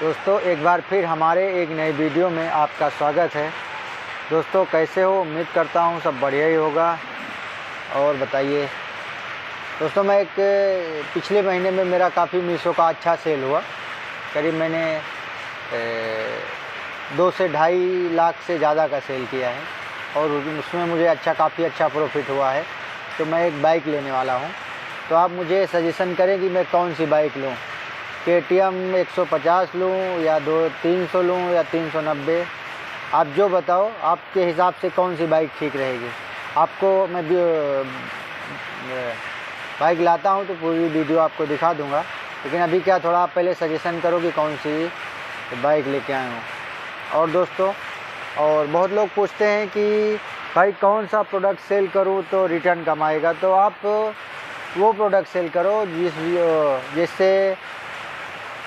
दोस्तों एक बार फिर हमारे एक नई वीडियो में आपका स्वागत है। दोस्तों कैसे हो? उम्मीद करता हूँ सब बढ़िया ही होगा। और बताइए दोस्तों, मैं पिछले महीने में मेरा काफ़ी मीशो का अच्छा सेल हुआ। करीब मैंने 2 से 2.5 लाख से ज़्यादा का सेल किया है और उसमें मुझे काफ़ी अच्छा प्रॉफिट हुआ है। तो मैं एक बाइक लेने वाला हूँ, तो आप मुझे सजेशन करें कि मैं कौन सी बाइक लूँ। KTM 150 लूँ या 300 लूँ या 390, आप जो बताओ आपके हिसाब से कौन सी बाइक ठीक रहेगी। आपको मैं बाइक लाता हूँ तो पूरी वीडियो आपको दिखा दूँगा, लेकिन अभी क्या थोड़ा आप पहले सजेशन करो कि कौन सी बाइक लेके आए हूँ। और दोस्तों, और बहुत लोग पूछते हैं कि भाई कौन सा प्रोडक्ट सेल करूँ तो रिटर्न कमाएगा। तो आप वो प्रोडक्ट सेल करो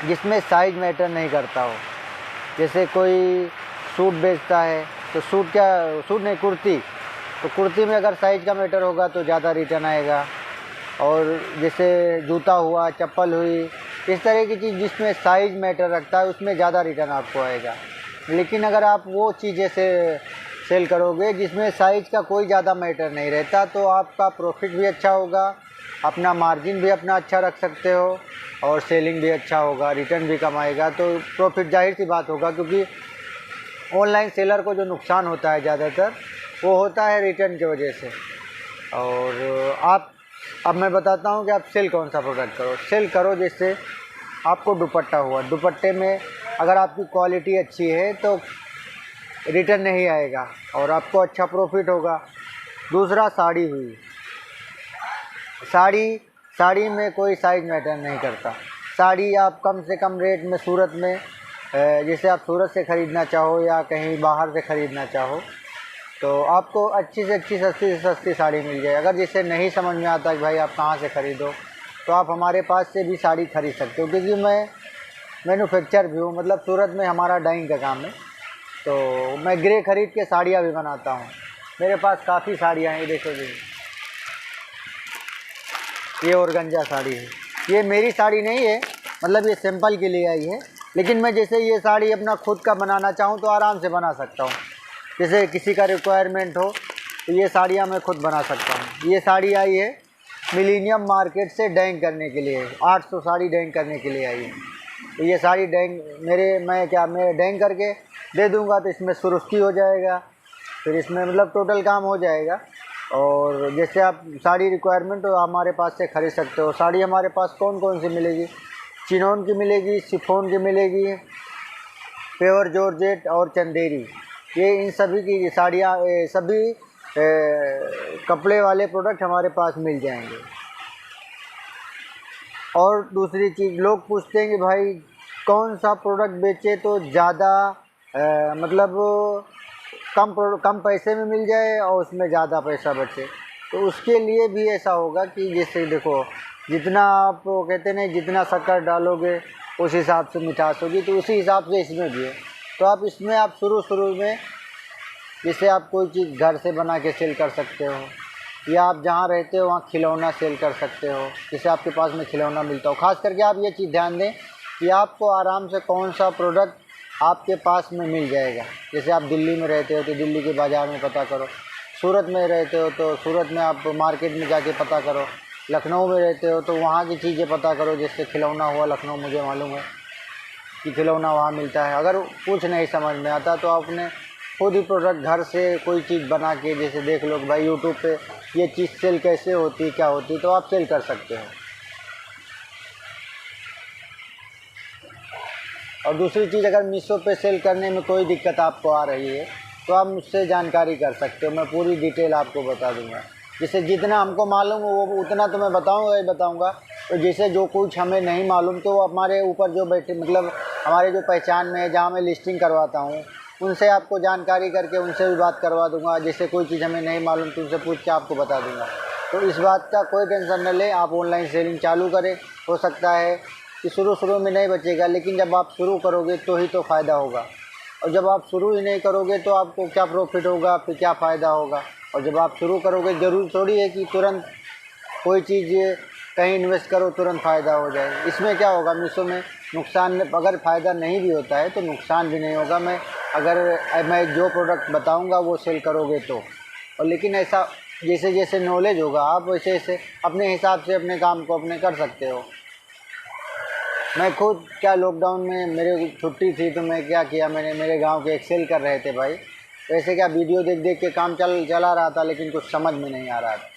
जिसमें साइज़ मैटर नहीं करता हो। जैसे कोई सूट बेचता है तो सूट नहीं, कुर्ती, तो कुर्ती में अगर साइज़ का मैटर होगा तो ज़्यादा रिटर्न आएगा। और जैसे जूता हुआ, चप्पल हुई, इस तरह की चीज़ जिसमें साइज़ मैटर रखता है उसमें ज़्यादा रिटर्न आपको आएगा। लेकिन अगर आप वो चीज़ें से सेल करोगे जिसमें साइज़ का कोई ज़्यादा मैटर नहीं रहता, तो आपका प्रॉफिट भी अच्छा होगा, अपना मार्जिन भी अपना अच्छा रख सकते हो और सेलिंग भी अच्छा होगा, रिटर्न भी कमाएगा। तो प्रॉफिट जाहिर सी बात होगा, क्योंकि ऑनलाइन सेलर को जो नुकसान होता है ज़्यादातर वो होता है रिटर्न की वजह से। और अब मैं बताता हूँ कि आप सेल कौन सा प्रोडक्ट करो। सेल करो जैसे आपको दुपट्टा हुआ, दुपट्टे में अगर आपकी क्वालिटी अच्छी है तो रिटर्न नहीं आएगा और आपको अच्छा प्रॉफिट होगा। दूसरा साड़ी हुई, साड़ी में कोई साइज़ मैटर नहीं करता। साड़ी आप कम से कम रेट में सूरत में, जैसे आप सूरत से ख़रीदना चाहो या कहीं बाहर से ख़रीदना चाहो, तो आपको अच्छी से अच्छी, सस्ती से सस्ती साड़ी मिल जाए। अगर जिसे नहीं समझ में आता कि भाई आप कहाँ से ख़रीदो, तो आप हमारे पास से भी साड़ी ख़रीद सकते हो, क्योंकि मैं मैन्युफैक्चर भी हूँ। मतलब सूरत में हमारा डाइंग का काम है, तो मैं ग्रे ख़रीद के साड़ियाँ भी बनाता हूँ। मेरे पास काफ़ी साड़ियाँ हैं, देखो जी, ये ऑर्गेन्जा साड़ी है। ये मेरी साड़ी नहीं है, मतलब ये सैंपल के लिए आई है, लेकिन मैं जैसे ये साड़ी अपना खुद का बनाना चाहूँ तो आराम से बना सकता हूँ। जैसे किसी का रिक्वायरमेंट हो तो ये साड़ियाँ मैं खुद बना सकता हूँ। ये साड़ी आई है मिलेनियम मार्केट से डाइंग करने के लिए, 800 साड़ी डाइंग करने के लिए आई है। तो ये साड़ी डाइंग मैं डाइंग करके दे दूँगा, तो इसमें सुरुस्ती हो जाएगा, फिर इसमें मतलब टोटल काम हो जाएगा। और जैसे आप साड़ी रिक्वायरमेंट हो हमारे पास से ख़रीद सकते हो। साड़ी हमारे पास कौन कौन सी मिलेगी? चिनोन की मिलेगी, शिफॉन की मिलेगी, प्योर जॉर्जेट और चंदेरी। ये इन सभी की साड़ियाँ, सभी कपड़े वाले प्रोडक्ट हमारे पास मिल जाएंगे। और दूसरी चीज़, लोग पूछते हैं कि भाई कौन सा प्रोडक्ट बेचे तो ज़्यादा मतलब कम पैसे में मिल जाए और उसमें ज़्यादा पैसा बचे। तो उसके लिए भी ऐसा होगा कि जैसे देखो, जितना आप कहते नहीं, जितना शक्कर डालोगे उस हिसाब से मिठास होगी, तो उसी हिसाब से इसमें भी है। तो आप इसमें आप शुरू में जैसे आप कोई चीज़ घर से बना के सेल कर सकते हो, या आप जहाँ रहते हो वहाँ खिलौना सेल कर सकते हो। जैसे आपके पास में खिलौना मिलता हो, ख़ास करके आप ये चीज़ ध्यान दें कि आपको आराम से कौन सा प्रोडक्ट आपके पास में मिल जाएगा। जैसे आप दिल्ली में रहते हो तो दिल्ली के बाज़ार में पता करो, सूरत में रहते हो तो सूरत में आप मार्केट में जाके पता करो, लखनऊ में रहते हो तो वहाँ की चीज़ें पता करो। जैसे खिलौना हुआ, लखनऊ मुझे मालूम है कि खिलौना वहाँ मिलता है। अगर कुछ नहीं समझ में आता तो आपने खुद ही प्रोडक्ट घर से कोई चीज़ बना के, जैसे देख लो कि भाई यूट्यूब पे ये चीज़ सेल कैसे होती, क्या होती, तो आप सेल कर सकते हो। और दूसरी चीज़, अगर मीशो पे सेल करने में कोई दिक्कत आपको आ रही है तो आप मुझसे जानकारी कर सकते हो, मैं पूरी डिटेल आपको बता दूंगा। जैसे जितना हमको मालूम हो वो उतना तो मैं बताऊंगा। तो जैसे जो कुछ हमें नहीं मालूम तो हमारे ऊपर जो बैठे, मतलब हमारे जो पहचान में है, जहाँ मैं लिस्टिंग करवाता हूँ, उनसे आपको जानकारी करके उनसे भी बात करवा दूँगा। जैसे कोई चीज़ हमें नहीं मालूम तो उनसे पूछ के आपको बता दूँगा। तो इस बात का कोई टेंशन न लें, आप ऑनलाइन सेलिंग चालू करें। हो सकता है कि शुरू में नहीं बचेगा, लेकिन जब आप शुरू करोगे तो ही तो फ़ायदा होगा। और जब आप शुरू ही नहीं करोगे तो आपको क्या प्रॉफिट होगा, फिर क्या फ़ायदा होगा। और जब आप शुरू करोगे, ज़रूरी थोड़ी है कि तुरंत कोई चीज़ कहीं इन्वेस्ट करो तुरंत फ़ायदा हो जाए। इसमें क्या होगा, मीशो में नुकसान, अगर फ़ायदा नहीं भी होता है तो नुकसान भी नहीं होगा। मैं जो प्रोडक्ट बताऊंगा वो सेल करोगे तो, और लेकिन ऐसा जैसे जैसे नॉलेज होगा आप वैसे वैसे अपने हिसाब से अपने काम को अपने कर सकते हो। मैं खुद क्या लॉकडाउन में मेरे छुट्टी थी तो मैं क्या किया, मैंने मेरे गांव के एक सेल कर रहे थे भाई, वैसे क्या वीडियो देख देख के काम चला रहा था, लेकिन कुछ समझ में नहीं आ रहा था।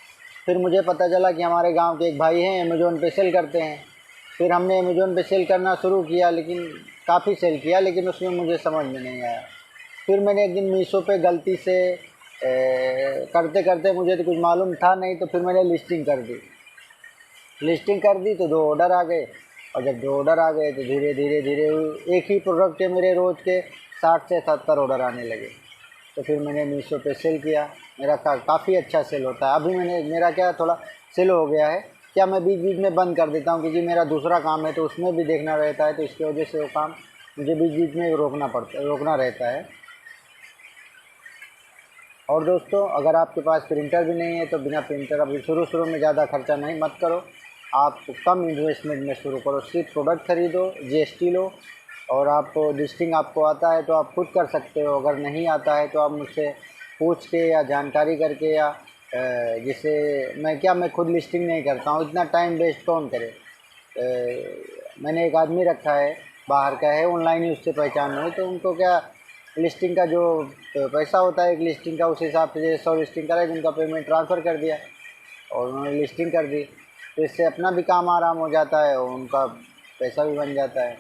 फिर मुझे पता चला कि हमारे गांव के एक भाई हैं अमेज़ॉन पे सेल करते हैं। फिर हमने अमेज़ॉन पे सेल करना शुरू किया, लेकिन काफ़ी सेल किया, लेकिन उसमें मुझे समझ में नहीं आया। फिर मैंने एक दिन मीशो पे गलती से करते करते, मुझे तो कुछ मालूम था नहीं, तो फिर मैंने लिस्टिंग कर दी तो 2 ऑर्डर आ गए। और जब 2 ऑर्डर आ गए तो धीरे धीरे धीरे एक ही प्रोडक्ट के मेरे रोज़ के 60 से 70 ऑर्डर आने लगे। तो फिर मैंने मीशो पे सेल किया, मेरा काफ़ी अच्छा सेल होता है। अभी मेरा क्या थोड़ा सेल हो गया है, क्या मैं बीच बीच में बंद कर देता हूँ क्योंकि मेरा दूसरा काम है तो उसमें भी देखना रहता है, तो इसकी वजह से वो काम मुझे बीच बीच में रोकना रहता है। और दोस्तों, अगर आपके पास प्रिंटर भी नहीं है तो बिना प्रिंटर अभी शुरू में ज़्यादा खर्चा नहीं मत करो, आप कम इन्वेस्टमेंट में शुरू करो। सिर्फ प्रोडक्ट खरीदो, जीएसटी लो, और आप लिस्टिंग आपको आता है तो आप खुद कर सकते हो। अगर नहीं आता है तो आप मुझसे पूछ के या जानकारी करके, या जिसे मैं खुद लिस्टिंग नहीं करता हूँ, इतना टाइम वेस्ट कौन करे। मैंने एक आदमी रखा है, बाहर का है, ऑनलाइन ही उससे पहचान हुई, तो उनको क्या लिस्टिंग का जो पैसा होता है एक लिस्टिंग का, उस हिसाब से जैसे 100 लिस्टिंग करे उनका पेमेंट ट्रांसफ़र कर दिया और उन्होंने लिस्टिंग कर दी। तो इससे अपना भी काम आराम हो जाता है और उनका पैसा भी बन जाता है।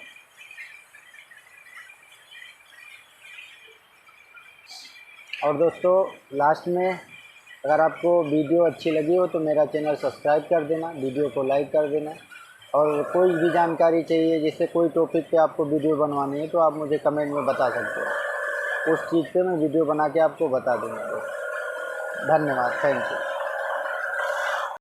और दोस्तों, लास्ट में अगर आपको वीडियो अच्छी लगी हो तो मेरा चैनल सब्सक्राइब कर देना, वीडियो को लाइक कर देना, और कोई भी जानकारी चाहिए, जैसे कोई टॉपिक पे आपको वीडियो बनवानी है तो आप मुझे कमेंट में बता सकते हो, उस चीज़ पे मैं वीडियो बना के आपको बता दूँगा। धन्यवाद, थैंक यू।